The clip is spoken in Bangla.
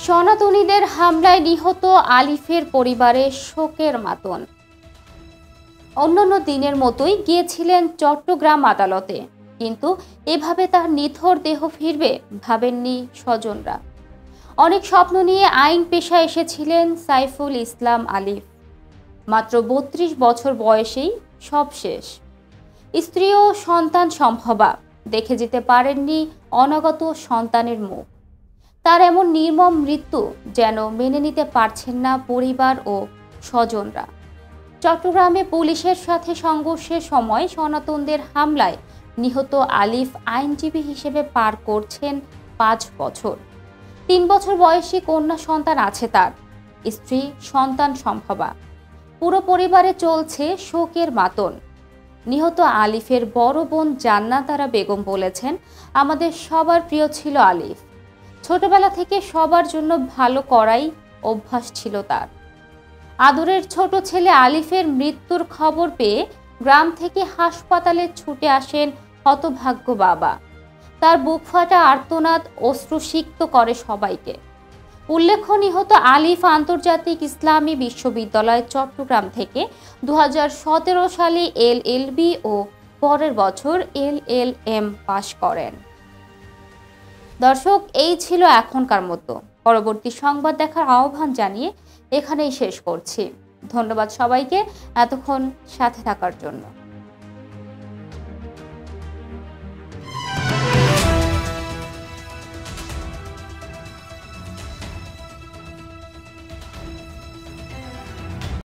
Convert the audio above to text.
সনাতনীদের হামলায় নিহত আলিফের পরিবারে শোকের মাতন। অন্যান্য দিনের মতোই গিয়েছিলেন চট্টগ্রাম আদালতে, কিন্তু এভাবে তার নিথর দেহ ফিরবে ভাবেননি স্বজনরা। অনেক স্বপ্ন নিয়ে আইন পেশায় এসেছিলেন সাইফুল ইসলাম আলিফ। মাত্র ৩২ বছর বয়সেই সব শেষ। স্ত্রী ও সন্তান সম্ভবা দেখে যেতে পারেননি অনাগত সন্তানের মুখ। তার এমন নির্মম মৃত্যু যেন মেনে নিতে পারছেন না পরিবার ও স্বজনরা। চট্টগ্রামে পুলিশের সাথে সংঘর্ষের সময় সনাতনদের হামলায় নিহত আলিফ আইনজীবী হিসেবে পার করছেন ৫ বছর। ৩ বছর বয়সী কন্যা সন্তান আছে তার, স্ত্রী সন্তান সম্ভবা। পুরো পরিবারে চলছে শোকের মাতন। নিহত আলিফের বড় বোন জান্নাতারা বেগম বলেছেন, আমাদের সবার প্রিয় ছিল আলিফ। ছোটবেলা থেকে সবার জন্য ভালো করাই অভ্যাস ছিল তার। আদরের ছোট ছেলে আলিফের মৃত্যুর খবর পেয়ে গ্রাম থেকে হাসপাতালে ছুটে আসেন হতভাগ্য বাবা। তার বুক ফাটা আর্তনাদ অশ্রুসিক্ত করে সবাইকে। উল্লেখ্য, নিহত আলিফ আন্তর্জাতিক ইসলামী বিশ্ববিদ্যালয় চট্টগ্রাম থেকে ২০১৭ সালে এলএলবি ও পরের বছর এলএলএম পাশ করেন। দর্শক, এই ছিল এখনকার মতো। পরবর্তী সংবাদ দেখার আহ্বান জানিয়ে এখানেই শেষ করছি। ধন্যবাদ সবাইকে এতক্ষণ সাথে থাকার জন্য।